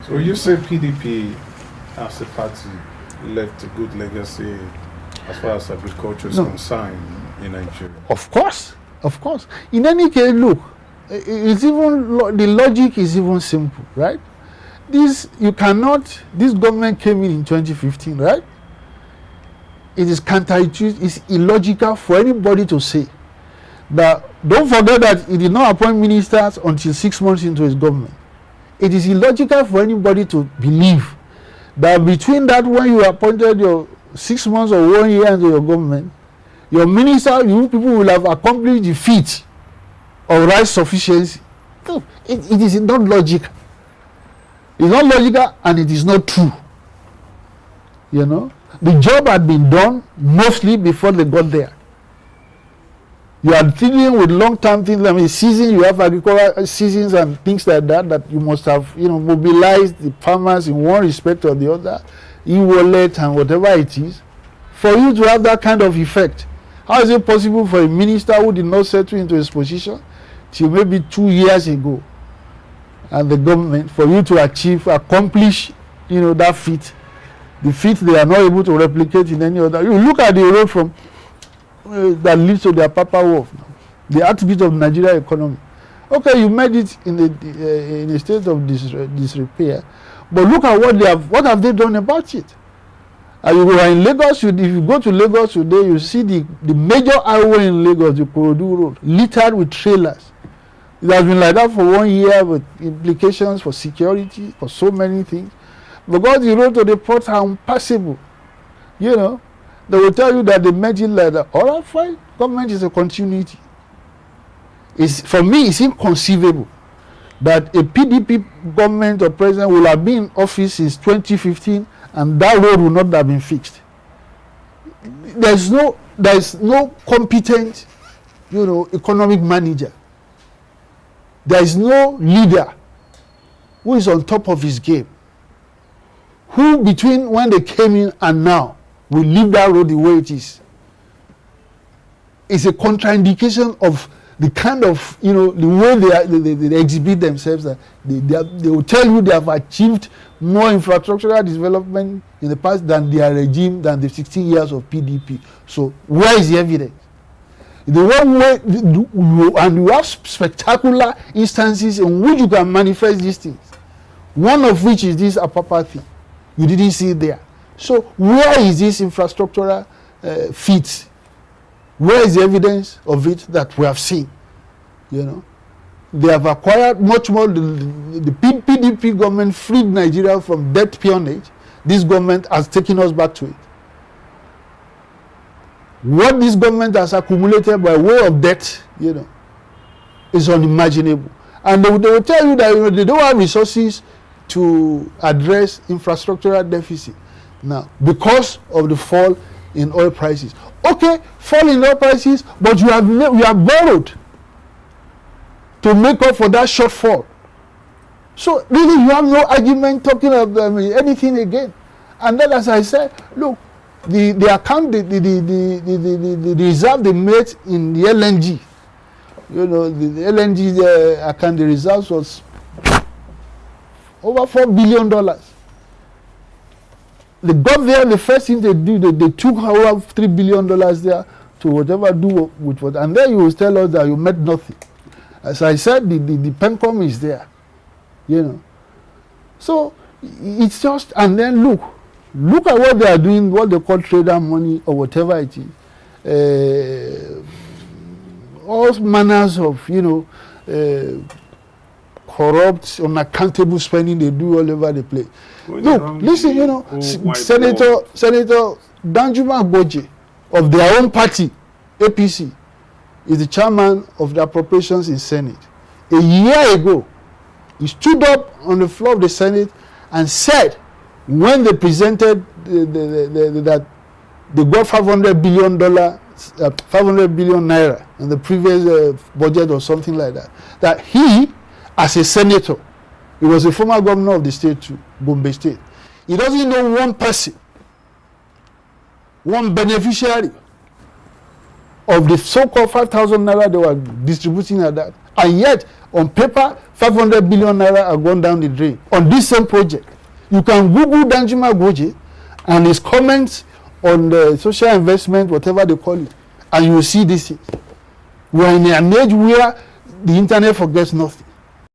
So you say PDP as a party left a good legacy as far as agriculture is concerned in Nigeria? Of course. In any case, look, it's even the logic is even simple, right? This government came in 2015, right? It is counterintuitive, it's illogical for anybody to say that. Don't forget that he did not appoint ministers until 6 months into his government. It is illogical for anybody to believe that between that when you appointed your 6 months or 1 year into your government, your minister, you people will have accomplished the feat of rice sufficiency. No, it is not logical. It's not logical and it is not true. You know, the job had been done mostly before they got there. You are dealing with long-term things. I mean, seasons, you have agricultural seasons and things like that, that you must have, mobilized the farmers in one respect or the other, e-wallet and whatever it is, for you to have that kind of effect. How is it possible for a minister who did not settle into his position till maybe 2 years ago, and the government, for you to accomplish, that feat, the feat they are not able to replicate in any other. You look at the road from that leads to the Apapa Wharf now, the heartbeat of Nigeria economy. Okay, you made it in a state of disrepair, but look at what have they done about it? And you are in Lagos. If you go to Lagos today, you see the major highway in Lagos, the Korodu Road, littered with trailers. It has been like that for 1 year, with implications for security, for so many things. Because the road to the port are impassable. They will tell you that they made it like that. All right, fine. Government is a continuity. For me, it's inconceivable that a PDP government or president will have been in office since 2015 and that road will not have been fixed. There is no competent, economic manager. There is no leader who is on top of his game, who between when they came in and now will leave that road the way it is. It's a contraindication of the kind of, the way they exhibit themselves. That they will tell you they have achieved more infrastructural development in the past than their regime, than the 16 years of PDP. So where is the evidence? The one way, and you have spectacular instances in which you can manifest these things. One of which is this Apapa thing. You didn't see it there. So where is this infrastructural feat? Where is the evidence of it that we have seen? They have acquired much more. The PDP government freed Nigeria from debt peonage. This government has taken us back to it. What this government has accumulated by way of debt, is unimaginable. And they will tell you that they don't have resources to address infrastructural deficit now because of the fall in oil prices. Okay, fall in oil prices, but you have borrowed to make up for that shortfall. So really, you have no argument talking about anything again. And then, as I said, look, the reserve they made in the LNG, the LNG account, the reserves was over $4 billion. They got there, the first thing they did, they took over $3 billion there to whatever do with what, and then you will tell us that you made nothing. As I said, the PENCOM is there, So it's just, and then look at what they are doing, what they call trader money or whatever it is. All manners of, corrupt, unaccountable spending they do all over the place. Look, listen, Senator Danjuma Agboje of their own party, APC, is the chairman of the appropriations in Senate. A year ago, he stood up on the floor of the Senate and said, when they presented that they got $500 billion naira in the previous budget or something like that, that he, as a senator, he was a former governor of the state too, Gombe State. He doesn't know one person, one beneficiary of the so-called 5,000 naira they were distributing at that. And yet, On paper, 500 billion naira have gone down the drain on this same project. You can Google Danjuma Goje and his comments on the social investment, whatever they call it, and you will see this. We are in an age where the internet forgets nothing.